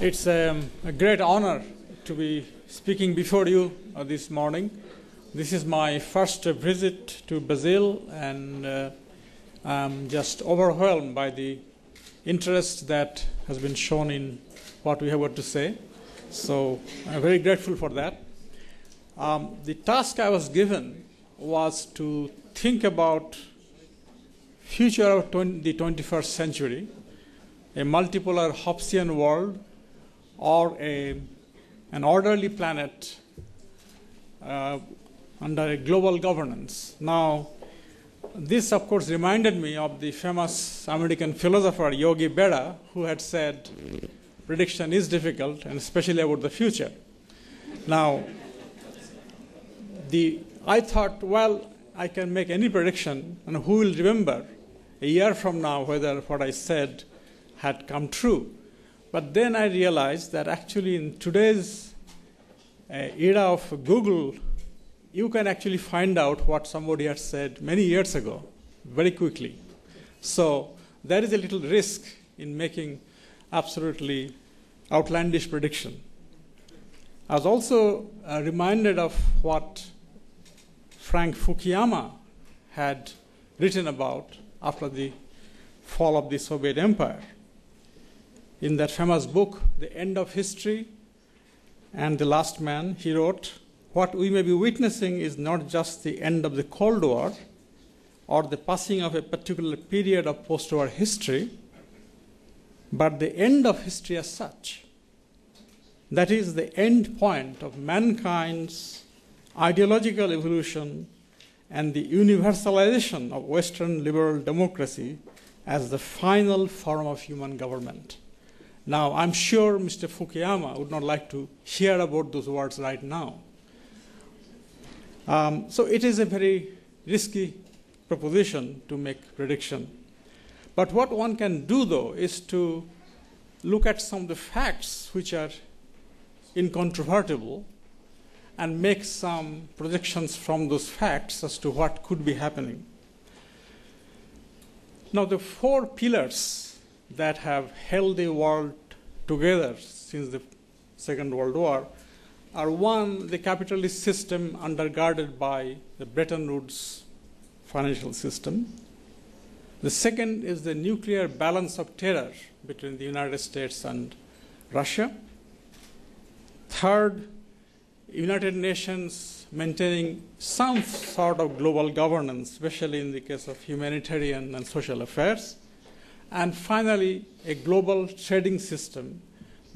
It's a great honor to be speaking before you this morning. This is my first visit to Brazil, and I'm just overwhelmed by the interest that has been shown in what we have got to say. So I'm very grateful for that. The task I was given was to think about future of the 21st century, a multipolar Hobbesian world, or an orderly planet under a global governance. Now, this, of course, reminded me of the famous American philosopher Yogi Berra, who had said, prediction is difficult, and especially about the future. Now, I thought, well, I can make any prediction, and who will remember a year from now whether what I said had come true. But then I realized that actually in today's era of Google, you can actually find out what somebody had said many years ago very quickly. So there is a little risk in making absolutely outlandish prediction. I was also reminded of what Frank Fukuyama had written about after the fall of the Soviet Empire. In that famous book, The End of History and the Last Man, he wrote, what we may be witnessing is not just the end of the Cold War or the passing of a particular period of post-war history, but the end of history as such. That is the end point of mankind's ideological evolution and the universalization of Western liberal democracy as the final form of human government. Now, I'm sure Mr. Fukuyama would not like to hear about those words right now. So it is a very risky proposition to make prediction. But what one can do, though, is to look at some of the facts which are incontrovertible and make some projections from those facts as to what could be happening. Now, the four pillars that have held the world together since the Second World War are, one, the capitalist system undergirded by the Bretton Woods financial system. The second is the nuclear balance of terror between the United States and Russia. Third, United Nations maintaining some sort of global governance, especially in the case of humanitarian and social affairs. And finally, a global trading system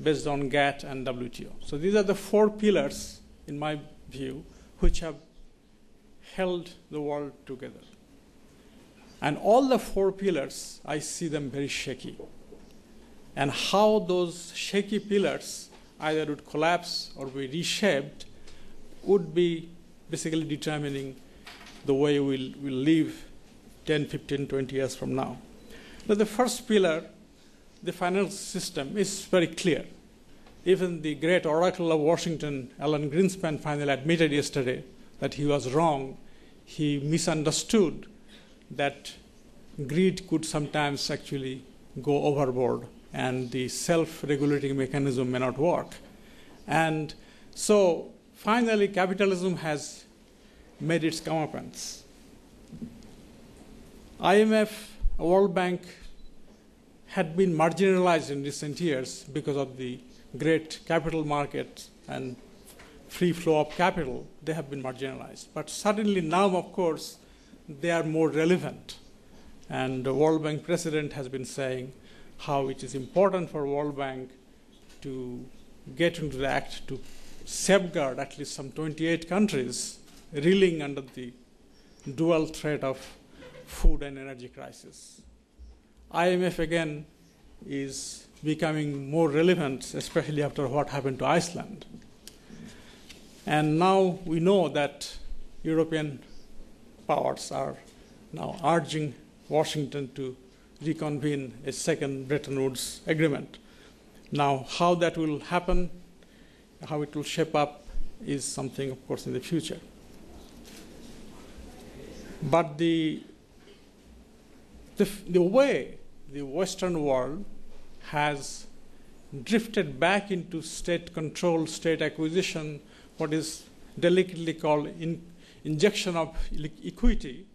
based on GATT and WTO. So these are the four pillars, in my view, which have held the world together. And all the four pillars, I see them very shaky. And how those shaky pillars either would collapse or be reshaped would be basically determining the way we'll live 10, 15, 20 years from now. Now, the first pillar, the financial system, is very clear. Even the great oracle of Washington, Alan Greenspan, finally admitted yesterday that he was wrong. He misunderstood that greed could sometimes actually go overboard and the self-regulating mechanism may not work. And so finally, capitalism has made its comeuppance. IMF, World Bank had been marginalized in recent years because of the great capital markets and free flow of capital. They have been marginalized. But suddenly now, of course, they are more relevant. And the World Bank president has been saying how it is important for World Bank to get into the act to safeguard at least some 28 countries reeling under the dual threat of food and energy crisis. IMF, again, is becoming more relevant, especially after what happened to Iceland. And now we know that European powers are now urging Washington to reconvene a second Bretton Woods agreement. Now, how that will happen, how it will shape up, is something, of course, in the future. But the way the Western world has drifted back into state control, state acquisition, what is delicately called injection of equity,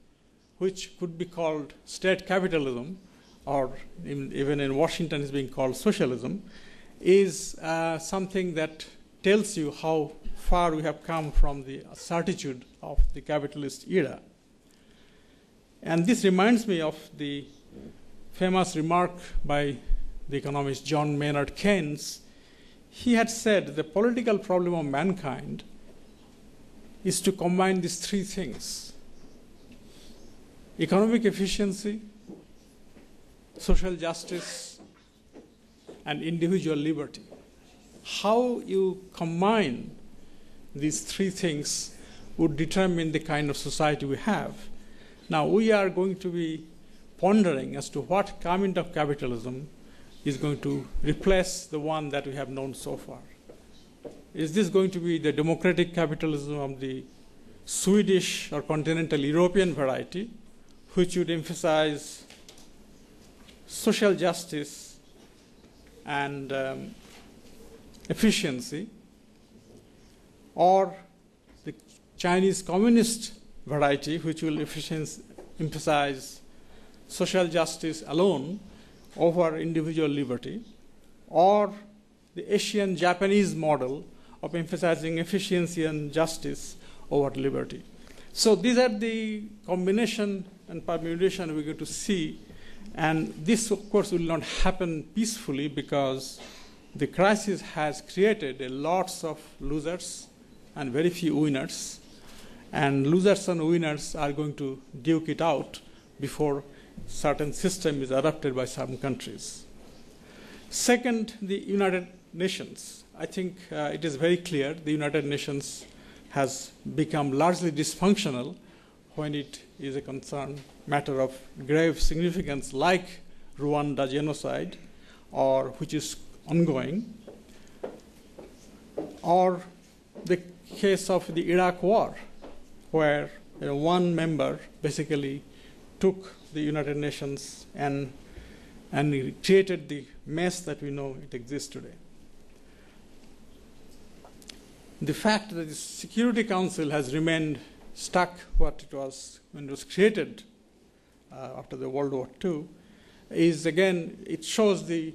which could be called state capitalism, or even in Washington is being called socialism, is something that tells you how far we have come from the certitude of the capitalist era. And this reminds me of the famous remark by the economist John Maynard Keynes. He had said the political problem of mankind is to combine these three things: economic efficiency, social justice, and individual liberty. How you combine these three things would determine the kind of society we have. Now, we are going to be pondering as to what kind of capitalism is going to replace the one that we have known so far. Is this going to be the democratic capitalism of the Swedish or continental European variety, which would emphasize social justice and efficiency, or the Chinese communist variety, which will emphasize social justice alone over individual liberty, or the Asian Japanese model of emphasizing efficiency and justice over liberty? So these are the combination and permutation we're going to see. And this, of course, will not happen peacefully, because the crisis has created lots of losers and very few winners. And losers and winners are going to duke it out before certain system is adopted by some countries. Second, the United Nations. I think it is very clear the United Nations has become largely dysfunctional when it is a matter of grave significance, like Rwanda genocide, or which is ongoing, or the case of the Iraq War, where one member basically took the United Nations and created the mess that we know it exists today. The fact that the Security Council has remained stuck what it was when it was created after the World War II is, again, it shows the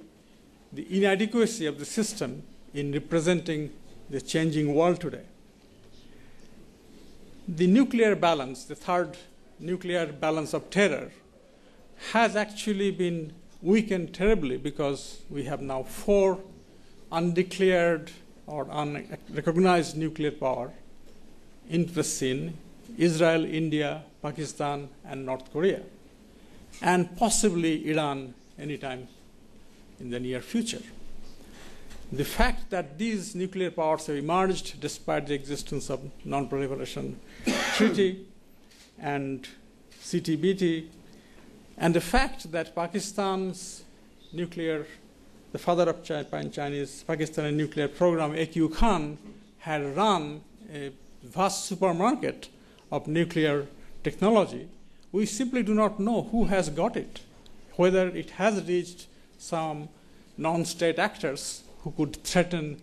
inadequacy of the system in representing the changing world today. The nuclear balance, the third nuclear balance of terror, has actually been weakened terribly, because we have now 4 undeclared or unrecognized nuclear power into the scene: Israel, India, Pakistan, and North Korea, and possibly Iran anytime in the near future. The fact that these nuclear powers have emerged despite the existence of Non-Proliferation Treaty and CTBT, and the fact that Pakistan's nuclear, the father of Chinese Pakistani nuclear program, A.Q. Khan, had run a vast supermarket of nuclear technology, we simply do not know who has got it, whether it has reached some non-state actors who could threaten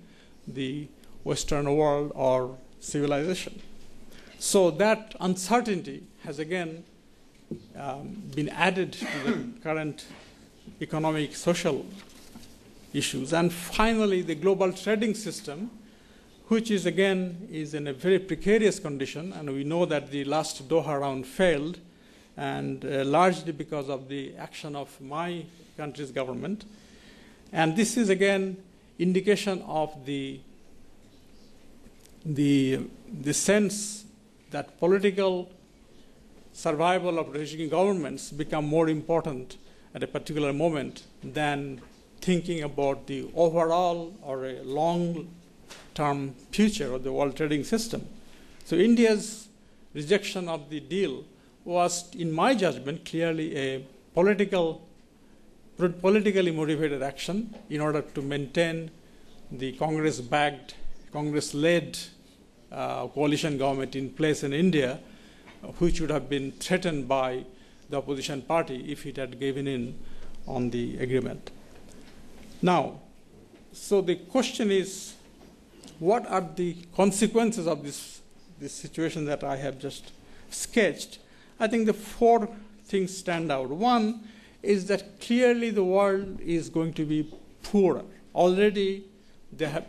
the Western world or civilization. So that uncertainty has again been added to the current economic, social issues. And finally, the global trading system, which is again in a very precarious condition, and we know that the last Doha round failed, and largely because of the action of my country's government. And this is again indication of the sense that political survival of regime governments become more important at a particular moment than thinking about the overall or a long-term future of the world trading system. So India's rejection of the deal was, in my judgment, clearly a politically motivated action in order to maintain the Congress-backed, Congress-led coalition government in place in India, which would have been threatened by the opposition party if it had given in on the agreement. Now, So the question is, what are the consequences of this situation that I have just sketched? I think the four things stand out. One is that clearly the world is going to be poorer. Already there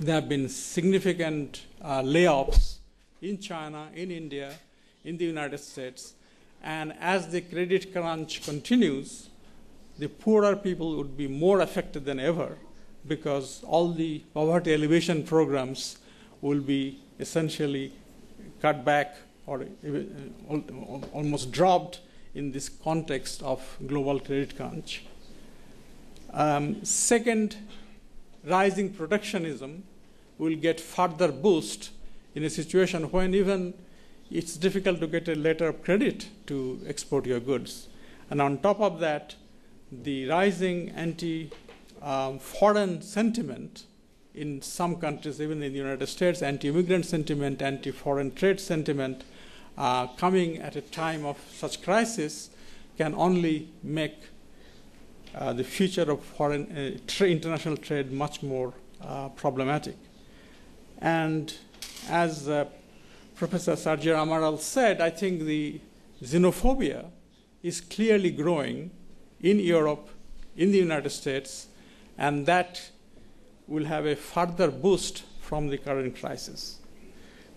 have been significant layoffs in China, in India, in the United States, and as the credit crunch continues, the poorer people would be more affected than ever, because all the poverty alleviation programs will be essentially cut back or almost dropped in this context of global credit crunch. Second, rising protectionism will get further boost in a situation when even it's difficult to get a letter of credit to export your goods. And on top of that, the rising anti-foreign sentiment in some countries, even in the United States, anti-immigrant sentiment, anti-foreign trade sentiment, coming at a time of such crisis can only make the future of foreign international trade much more problematic. And as Professor Sergio Amaral said, I think the xenophobia is clearly growing in Europe, in the United States, and that will have a further boost from the current crisis.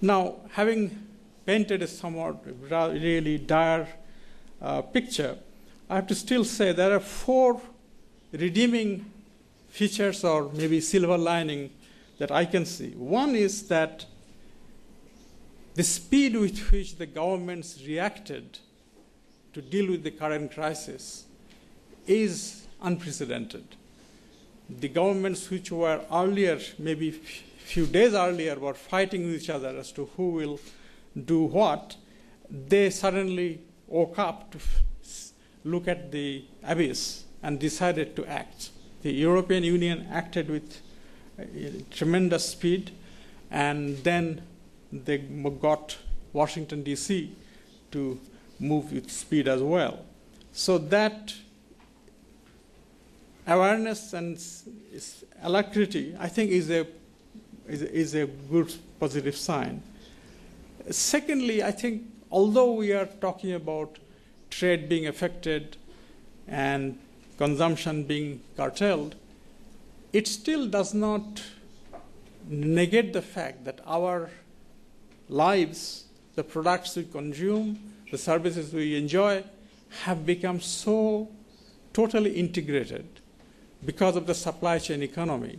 Now, having painted a somewhat really dire picture, I have to still say there are four redeeming features or maybe silver lining that I can see. One is that the speed with which the governments reacted to deal with the current crisis is unprecedented. The governments which were earlier, maybe few days earlier, were fighting with each other as to who will do what, they suddenly woke up to look at the abyss and decided to act. The European Union acted with tremendous speed, and then they got Washington, D.C. to move with speed as well. So that awareness and alacrity, I think, is a good positive sign. Secondly, I think although we are talking about trade being affected and consumption being curtailed, it still does not negate the fact that our lives, the products we consume, the services we enjoy, have become so totally integrated because of the supply chain economy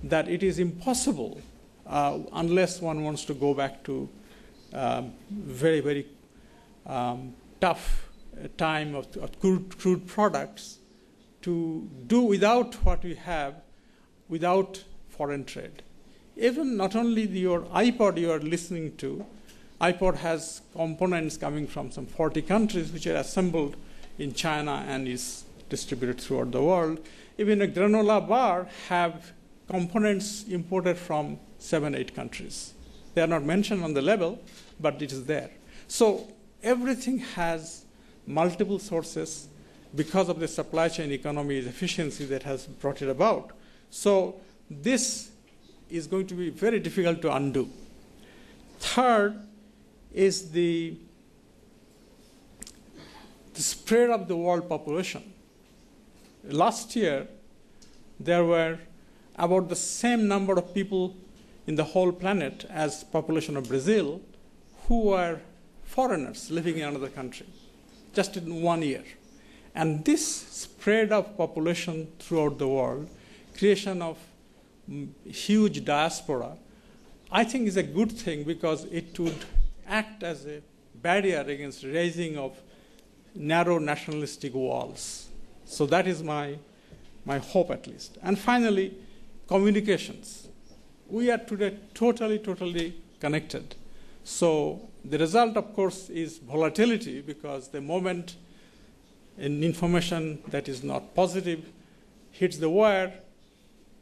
that it is impossible, unless one wants to go back to very, very tough time of crude products, to do without what we have, without foreign trade. Even not only your iPod you are listening to, iPod has components coming from some 40 countries which are assembled in China and is distributed throughout the world. Even a granola bar have components imported from 7-8 countries. They are not mentioned on the label, but it is there. So everything has multiple sources because of the supply chain economy's efficiency that has brought it about. So this is going to be very difficult to undo. Third is the spread of the world population. Last year, there were about the same number of people in the whole planet as population of Brazil who were foreigners living in another country, just in 1 year. And this spread of population throughout the world, creation of huge diaspora, I think is a good thing because it would act as a barrier against raising of narrow nationalistic walls. So that is my hope, at least. And finally, communications. We are today totally connected. So the result, of course, is volatility, because the moment an information that is not positive hits the wire,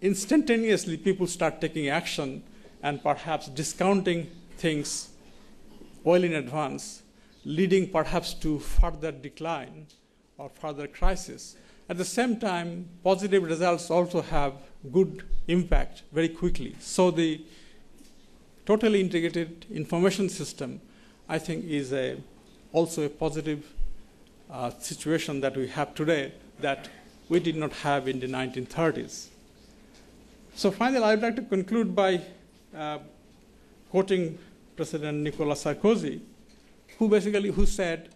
instantaneously people start taking action and perhaps discounting things well in advance, leading perhaps to further decline or further crisis. At the same time, positive results also have good impact very quickly. So the totally integrated information system, I think, is also a positive situation that we have today that we did not have in the 1930s. So finally, I would like to conclude by quoting President Nicolas Sarkozy, who said,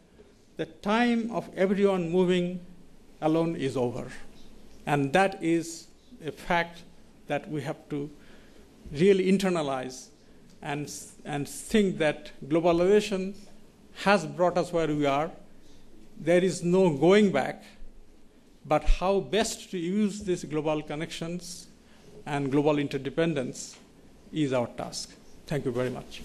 "The time of everyone moving alone is over." And that is a fact that we have to really internalize and think that globalization has brought us where we are. There is no going back, but how best to use these global connections and global interdependence is our task. Thank you very much.